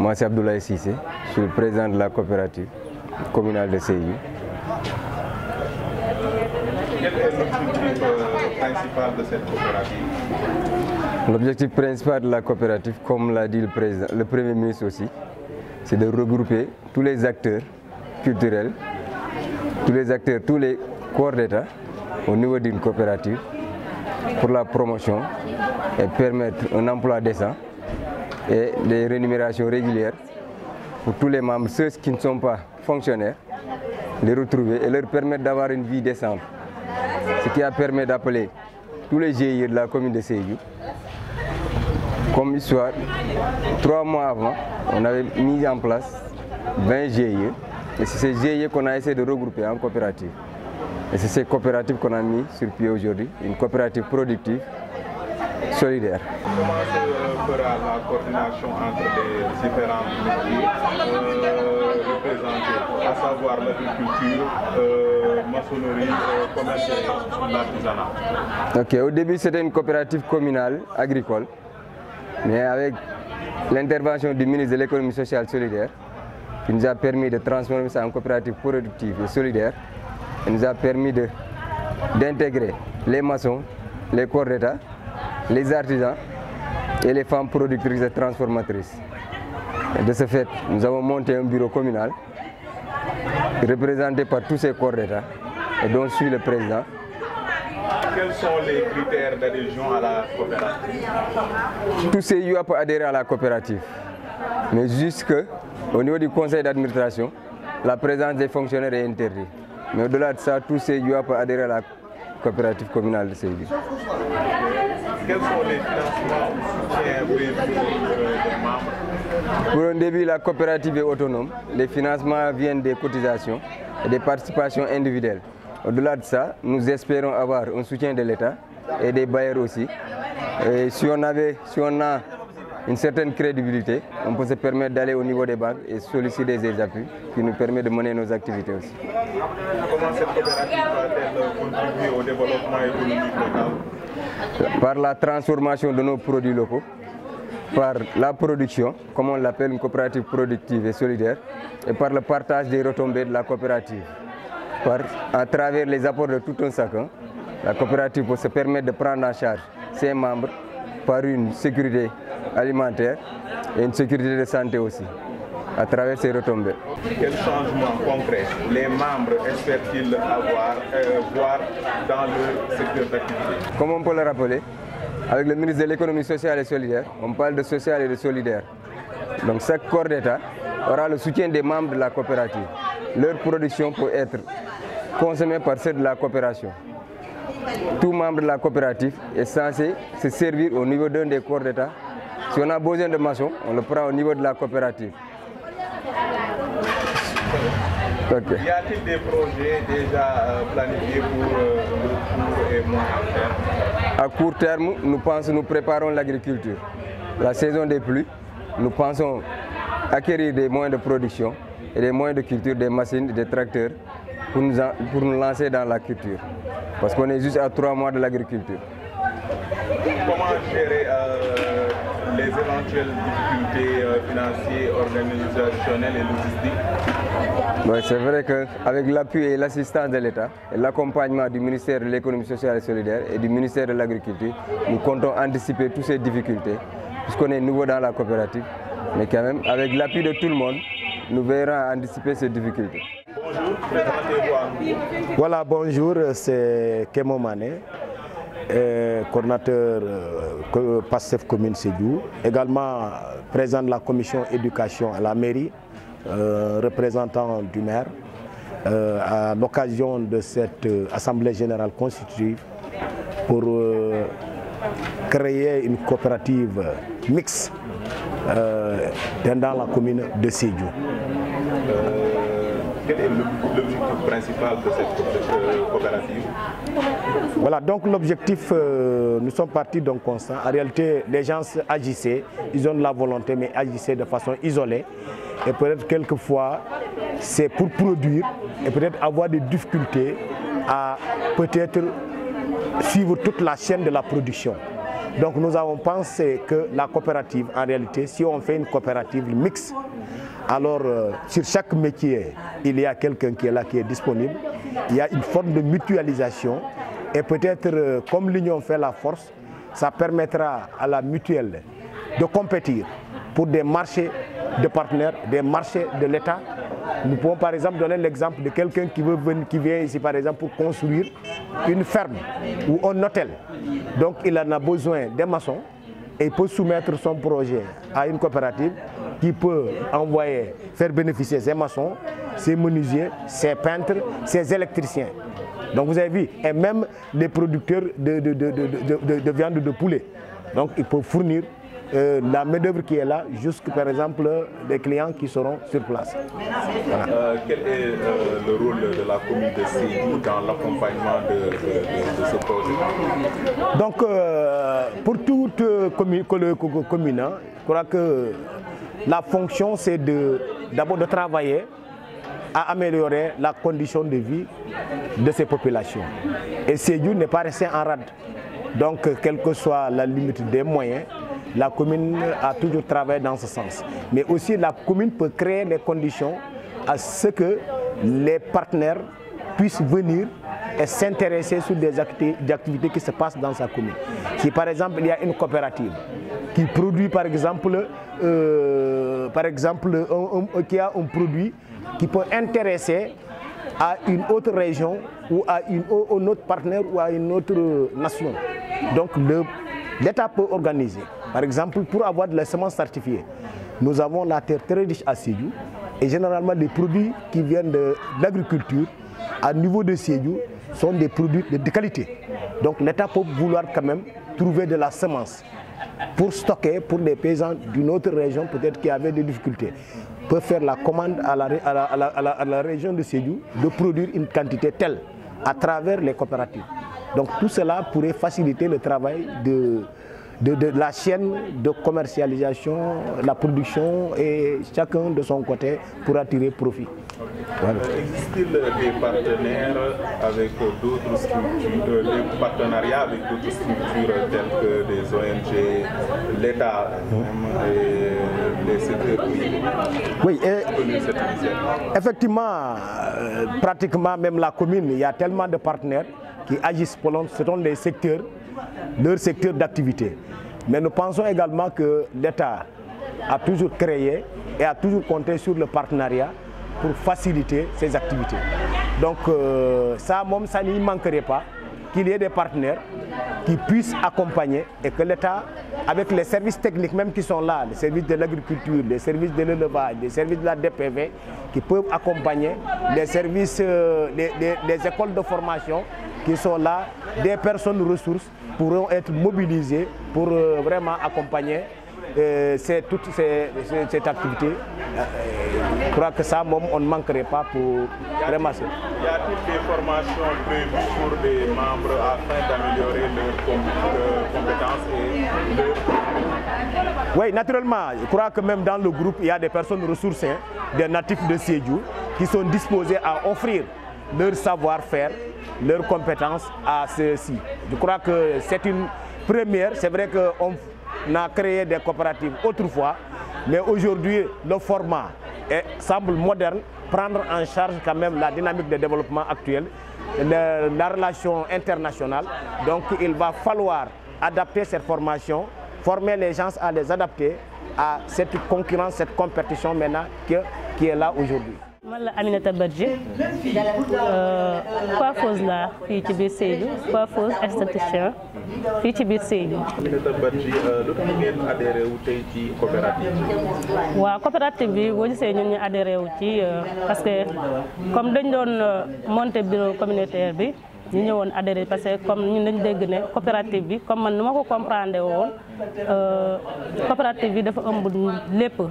Moi c'est Abdoulaye Cissé, je suis le président de la coopérative communale de Sédhiou. Quel est l'objectif principal de cette coopérative? L'objectif principal de la coopérative, comme l'a dit le Premier ministre aussi, c'est de regrouper tous les acteurs culturels, tous les corps d'État au niveau d'une coopérative pour la promotion et permettre un emploi décent et des rémunérations régulières pour tous les membres, ceux qui ne sont pas fonctionnaires, les retrouver et leur permettre d'avoir une vie décente. Ce qui a permis d'appeler tous les GIE de la commune de Sédhiou. Comme histoire, 3 mois avant, on avait mis en place 20 GIE et c'est ces GIE qu'on a essayé de regrouper en coopérative. Et c'est ces coopératives qu'on a mis sur pied aujourd'hui, une coopérative productive, solidaire. Comment se fera la coordination entre les différents métiers représentés, à savoir l'agriculture, maçonnerie, commerce et l'artisanat? Ok, au début c'était une coopérative communale agricole, mais avec l'intervention du ministre de l'économie sociale et solidaire, qui nous a permis de transformer ça en coopérative productive et solidaire, et nous a permis d'intégrer les maçons, les corps d'État, les artisans et les femmes productrices et transformatrices. Et de ce fait, nous avons monté un bureau communal représenté par tous ces corps d'État et dont je suis le président. Quels sont les critères d'adhésion à la coopérative? Tous ces CEDU peuvent adhérer à la coopérative, mais juste qu'au niveau du conseil d'administration, la présence des fonctionnaires est interdite. Mais au-delà de ça, tous ces CEDU peuvent adhérer à la coopérative communale de Sédhiou. Quels sont les financements ou soutiens prévus des membres? Pour un début, la coopérative est autonome. Les financements viennent des cotisations et des participations individuelles. Au-delà de ça, nous espérons avoir un soutien de l'État et des bailleurs aussi. Et si on a une certaine crédibilité, on peut se permettre d'aller au niveau des banques et solliciter des appuis qui nous permettent de mener nos activités aussi. Comment cette coopérative va-t-elle contribuer au développement économique local? Par la transformation de nos produits locaux, par la production, comme on l'appelle une coopérative productive et solidaire, et par le partage des retombées de la coopérative. À travers les apports de tout un chacun, la coopérative peut se permettre de prendre en charge ses membres par une sécurité alimentaire et une sécurité de santé aussi, à travers ces retombées. Quels changements concrets les membres espèrent-ils voir dans le secteur d'activité? Comme on peut le rappeler, avec le ministre de l'économie sociale et solidaire, on parle de social et de solidaire. Donc chaque corps d'État aura le soutien des membres de la coopérative. Leur production peut être consommée par ceux de la coopération. Tout membre de la coopérative est censé se servir au niveau d'un des corps d'État. Si on a besoin de maçon, on le prend au niveau de la coopérative. Okay. Y a-t-il des projets déjà planifiés pour court et moyen terme? À court terme, nous préparons l'agriculture. La saison des pluies, nous pensons acquérir des moyens de production et des moyens de culture, des machines, des tracteurs pour nous lancer dans la culture. Parce qu'on est juste à 3 mois de l'agriculture. Comment gérer les éventuelles difficultés financières, organisationnelles et logistiques? Ouais, c'est vrai qu'avec l'appui et l'assistance de l'État et l'accompagnement du ministère de l'économie sociale et solidaire et du ministère de l'Agriculture, nous comptons anticiper toutes ces difficultés, puisqu'on est nouveau dans la coopérative. Mais quand même, avec l'appui de tout le monde, nous verrons anticiper ces difficultés. Bonjour, présentez-vous à nous. Voilà, bonjour, c'est Kémo Mané, coordinateur PASTEF commune Sédhiou, également président de la commission éducation à la mairie, représentant du maire, à l'occasion de cette assemblée générale constitutive pour créer une coopérative mixte dans la commune de Sédhiou. Quel est l'objectif principal de cette coopérative? Voilà, donc l'objectif, nous sommes partis d'un constat. En réalité, les gens agissaient, ils ont de la volonté, mais agissaient de façon isolée. Et peut-être quelquefois, c'est pour produire et peut-être avoir des difficultés à peut-être suivre toute la chaîne de la production. Donc nous avons pensé que la coopérative, en réalité, si on fait une coopérative mixte, alors sur chaque métier, il y a quelqu'un qui est là, qui est disponible. Il y a une forme de mutualisation et peut-être comme l'union fait la force, ça permettra à la mutuelle de compétir pour des marchés de partenaires, des marchés de l'État. Nous pouvons par exemple donner l'exemple de quelqu'un qui vient ici par exemple pour construire une ferme ou un hôtel. Donc il en a besoin des maçons et il peut soumettre son projet à une coopérative qui peut faire bénéficier ses maçons, ses menuisiers, ses peintres, ses électriciens. Donc vous avez vu, et même les producteurs de viande de poulet. Donc ils peuvent fournir la main-d'œuvre qui est là, jusqu'à par exemple des clients qui seront sur place. Voilà. Quel est le rôle de la commune de Sédhiou dans l'accompagnement de ce projet? Donc pour toute commune, je crois que la fonction c'est d'abord de travailler à améliorer la condition de vie de ces populations. Et Sédhiou n'est pas resté en rade. Donc quelle que soit la limite des moyens, la commune a toujours travaillé dans ce sens. Mais aussi la commune peut créer les conditions à ce que les partenaires puissent venir et s'intéresser sur des activités qui se passent dans sa commune. Si par exemple il y a une coopérative qui produit par exemple qui a un produit qui peut intéresser à une autre région ou à un autre partenaire ou à une autre nation. Donc l'État peut organiser. Par exemple, pour avoir de la semence certifiée, nous avons la terre très riche à Sédhiou et généralement les produits qui viennent de l'agriculture à niveau de Sédhiou sont des produits de qualité. Donc l'État peut vouloir quand même trouver de la semence pour stocker pour des paysans d'une autre région peut-être qui avaient des difficultés. Peut faire la commande à la région de Sédhiou de produire une quantité telle à travers les coopératives. Donc tout cela pourrait faciliter le travail de la chaîne de commercialisation, la production et chacun de son côté pourra tirer profit. Voilà. Existe-t-il des partenaires avec d'autres structures, des partenariats avec d'autres structures telles que des ONG, l'État et les secteurs privés? Oui, effectivement, pratiquement même la commune, il y a tellement de partenaires qui agissent selon les secteurs, leur secteur d'activité. Mais nous pensons également que l'État a toujours créé et a toujours compté sur le partenariat pour faciliter ses activités. Donc ça n'y manquerait pas qu'il y ait des partenaires qui puissent accompagner et que l'État, avec les services techniques même qui sont là, les services de l'agriculture, les services de l'élevage, les services de la DPV, qui peuvent accompagner les services, les écoles de formation qui sont là, des personnes ressources pourront être mobilisées pour vraiment accompagner toute cette activité. Je crois que ça, on ne manquerait pas pour vraiment ça. Y a-t-il des formations prévues pour les membres afin d'améliorer leurs compétences et leurs... Oui, naturellement, je crois que même dans le groupe, il y a des personnes ressources, des natifs de Sédhiou, qui sont disposés à offrir leur savoir-faire, leurs compétences à ceux-ci. Je crois que c'est une première. C'est vrai qu'on a créé des coopératives autrefois, mais aujourd'hui, le format semble moderne, prendre en charge quand même la dynamique de développement actuelle, la relation internationale. Donc il va falloir adapter cette formation, former les gens à les adapter à cette concurrence, cette compétition maintenant qui est là aujourd'hui. Man la Aminata Badji coiffeuse la fii ci biir Sédhiou, coiffeuse esthéticien fii ci biir Sédhiou. Aminata Badji, lu tax ngeen adhéré wu tey ci coopérative bi? Waaw, coopérative bi boo gisee ñun ñu adhéré wu ci parce que comme dañ doon monter bureau communautaire bi ñu ñëwoon adhéré parce que comme ñun dañ dégg ne coopérative bi comme man nu ma ko comprendre woon coopérative bi dafa ëmb lépp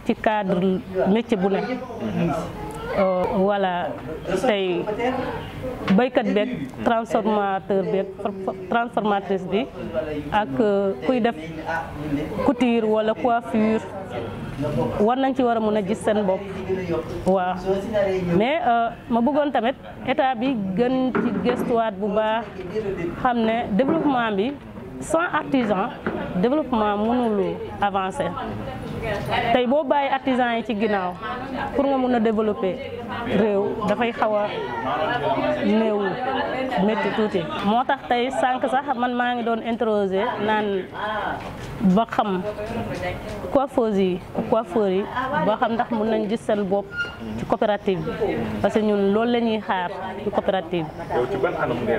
ci cadre métier bu ne. Voilà tey baykat beeg transformateur beeg transformatrice bi ak kuy def couture wala coiffure war nañ ci war a mën a gis seen bopp waaw mais ma bëggoon tamit état bi gën ci gëstuwaat bu baax xam ne développement bi sans artisan développement mënul avancer tey boo bàyyi artisan yi ci ginnaaw pour nga mun a développer réew dafay xaw a néew métti tuuti. moo tax tey sànq sax man maa ngi doon interroger naan ba xam coiffeurs yi coiffeurs yi ba xam ndax mun nañ gis seen bopp ci coopérative bi parce que ñun loolu la ñuy xaar ci coopérative bi. yow ci ban anam nga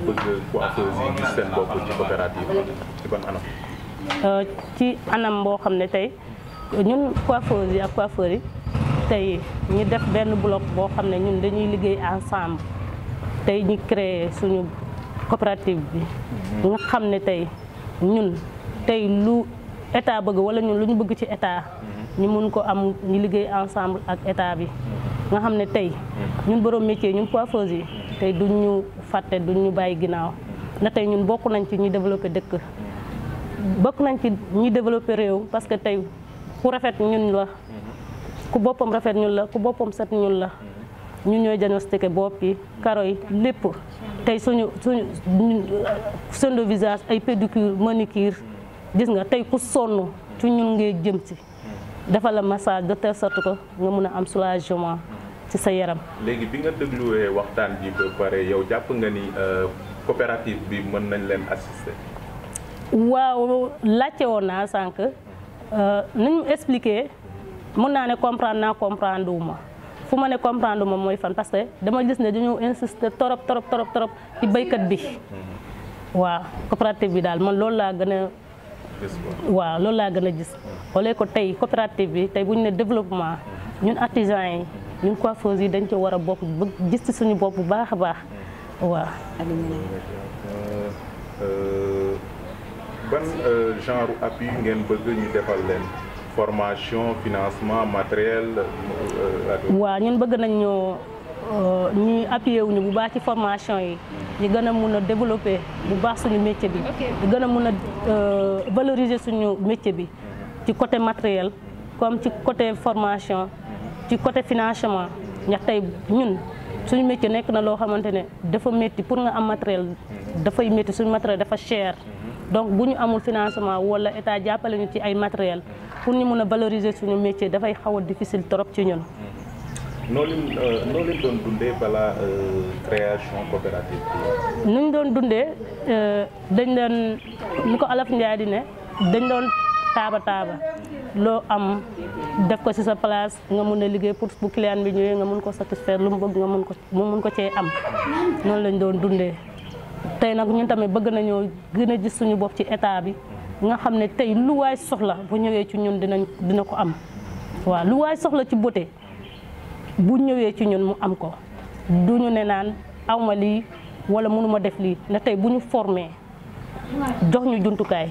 bëgg coiffeurs yi gis seen bopp ci coopérative bi ci ban anam. ci anam boo xam ne tey ñun coiffeurs yi ak coiffeurs yi tey ñu def benn bloc boo xam ne ñun dañuy liggéey ensemble tey ñu créer suñu coopérative bi nga xam ne tey ñun tey lu état bëgg wala ñun lu ñu bëgg ci état ñu mun ko am ñu liggéey ensemble ak état bi nga xam ne tey ñun borom métier ñun coiffeurs yi tey duñ ñu fàtte duñ ñu bàyyi ginnaaw na tey ñun bokk nañ ci ñuy développé dëkk bokk nañ ci ñuy développé réew parce que tey ku rafet ñun la ku boppam rafet ñun la ku boppam set ñun la ñun ñooy diagnostiqué bopp yi karo yi lépp tey suñu soin de visage ay pédicure manicure gis nga tey ku sonn ci ñun ngay jëm ci dafa la massage de telle sorte que nga mun a am soulagement ci sa yaram. léegi bi nga dégluwee waxtaan ji ba pare yow jàpp nga ni coopérative bi mën nañ leen assister. waaw laajte woon naa sànq ni ñu expliqué mën naa ne comprendre wu ma fu ma ne comprendre wu ma mooy fan parce que dama gis ne dañoo insister trop ci béykat bi waaw coopérative bi daal man loolu laa gën a waaw loolu laa gën a gis wala ko tey coopérative bi tey bu ñu ne développement ñun artisans yi ñun coiffeurs yi dañ ci war a bokk gis ci suñu bopp bu baax a baax waaw. ban genre appui ngeen bëgg ñu defal leen formation financement matériel. waaw ñun bëgg nañ ñuy appuyer wuñu bu baax ci formation yi ñu gën a mun a développer bu baax suñu métier bi ñu gën a mun a valoriser suñu métier bi ci côté matériel comme ci côté formation ci côté financement ndax tey ñun suñu métier nekk na loo xamante ne dafa métti pour nga am matériel dafay métti suñu matériel dafa cher. donc bu ñu amul financement wala état jàppale ñu ci ay matériel pour ñu mun a valoriser suñu métier dafay xaw a difficile trop ci ñun. noo leen doon dundee balaa création coopérative bi. nu ñu doon dundee dañ doon ni ko Olof Njaay di ne dañ doon taaba loo am def ko ci sa place nga mun a liggéey pour bu client bi ñëwee nga mun ko satisfaire lu mu bëgg nga mun ko cee am noonu lañ doon dundee. tey nag ñun tamit bëgg nañoo gën a gis suñu bopp ci état bi nga xam ne tey lu waay soxla bu ñëwee ci ñun dina ko am waaw lu waay soxla ci beauté bu ñëwee ci ñun mu am ko du ñu ne naan awma lii wala mënuma def lii ne tey bu ñu formé jox ñu jumtukaay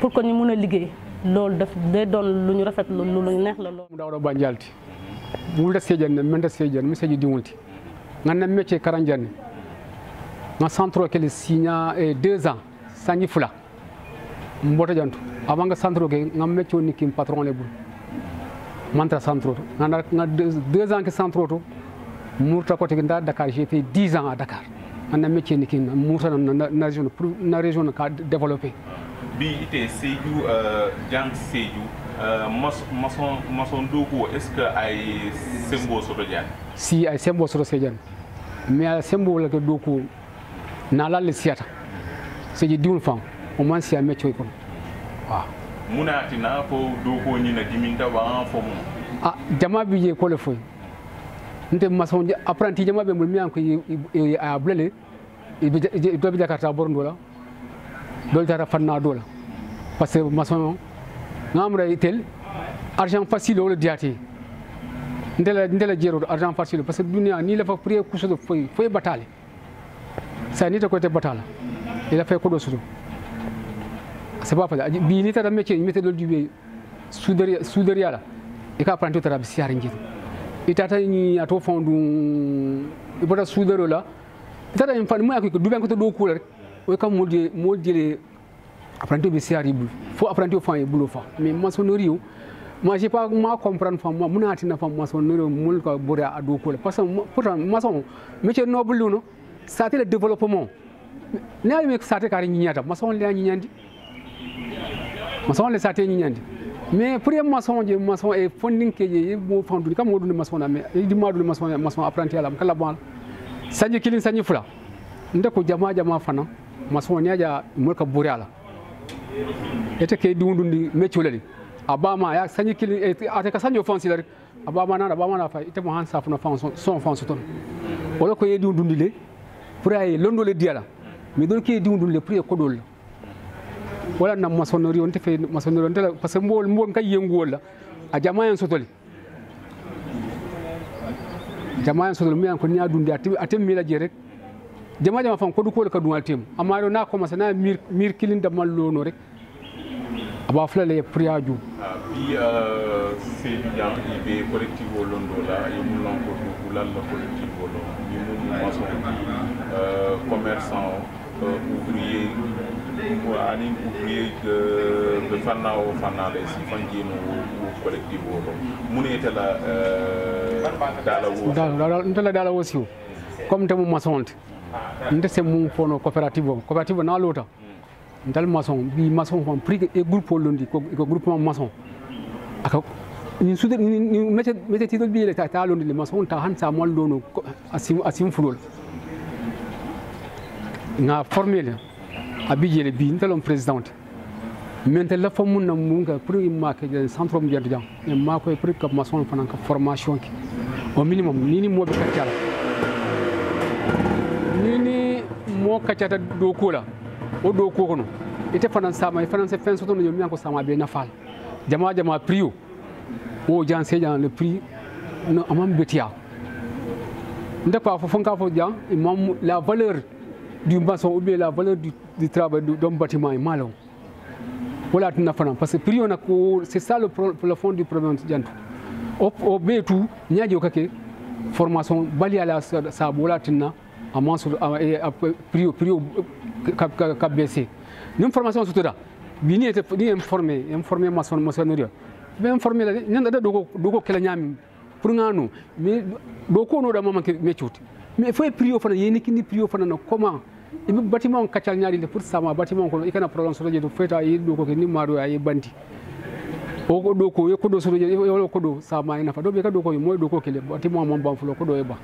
pour que ñu mun a liggéey loolu daf day doon lu ñu rafet lu ñu neex la loolu. Dawda Bandialti wulda seejanne menta seejan mi seji diwulti nganna métier karanjanne nga centro kele signa 2 ans sañi fula mbota jantu avant nga centro ke nga métier ni kim patron le bul mantra centro nga 2 ans ke centro to murta côté nda Dakar j'ai fait 10 ans à Dakar nga métier ni kim murta na région ka développer bi ite Sédhiou jang Sédhiou maçon dogo est-ce que ay sembo soto jan si ay sembo soto sejan mais sembo la ko doku na lalle siyata seji diwul fam o man siya métier ko waaw munatina ko doko ni na diminta ba fo mo jama bi je ko le foy nte maçon apprenti jama be mul mi an ko a blele do bi Jakarta borndo la dol tara fanna dola parce que maçon ngamra itel argent facile wala diati ndela jero argent facile parce que dunia ni la fa prier ku so foy batale sa ni ta ko te batala il a fait ko do sudo c'est pas pas bi ni tara métier métier dol dubé souderia la e ka apprenti tara bi siar njitu itata ni ato fondu ibota soudero la tara en fan mo akiko duben ko to do kula rek o kam modile apprenti be siar ibul faut apprenti fan ibul fa mais maçonnerie moi j'ai pas comprendre fam moi munati na fam maçonnerie mul ko bore a do kula parce que pourtant maçon métier noble no ça c'est le développement ne ay me sate kari ñiñata maçon le ñiñandi maçon le sate ñiñandi mais pour maçon je maçon e fonding ke je mo fondu kam modou maçon na mais di madu maçon apprenti alam kala bon sañi kilin sañi fula ndako jama fana maçon ñaja molka buriala ete ke dundundi mecculali abama ya sañi kilin ate ka saño fonsi rek abama na fa ite mo han safu na son fonsi ton wala ko yedi dundundi le pour ay londo le diala mais don ke dundundi le pour ko dol wala na maçonnerie on te fe maçonnerie on parce que mbol kay yengol la a jama en sotoli jama en sotoli mi an ko nya dundi atem mi la je rek jama fam ko du ko ka dunal tem amma do na commencé na mir kilin da mallono rek aba flale priaju bi Seydou Niang ibe collectivo londo la yimul lonko du lan la collectivo londo yimul maçon commerçant ouvrier ani ouvrier de fanna o fanna le si fangino collectivo londo munete la dala wosiu comme temu maçon ndese mum fono coopérative na lota ndal maçon bi maçon fam prix et groupe londi ko groupement maçon aka ni sude ni mete tidol bi le ta londi le maçon ta han sa mol dono asim fulol nga formel abijele bi ndalon présidente maintenant la famun na munga pour ma ke centre mo jant jam e ma ko pour que maçon fana ka formation ki au minimum ni mo be katala ni mo kacata do kola o do ko kono ite fanan sama fanan se fen soto no mi ko sama be nafal jama prix o jan se jan le prix no amam betia nda ko fo fonka fo jan imam la valeur du maçon ou bien la valeur du travail d'un bâtiment est mal voilà tuna fanan parce que prix on a c'est ça le fond du problème jantu o be tout nyaajo kake formation bali ala sa bola tinna amon sur prix ka baissé une formation surtout bi ni informer maçonnerie be informer la nyanda da dogo kala nyami pour ngano mais do ko no da mama ke mechuti mais faut prix o fana yeni kini prix o fana no comment e bâtiment kacal nyaari pour sama bâtiment ko ikana problème so je do feta yi do ko ni maro ay banti o do ko do so je ko do sama ina fa do be ka do ko moy do ko kele bâtiment mon ban fulo ko do e ba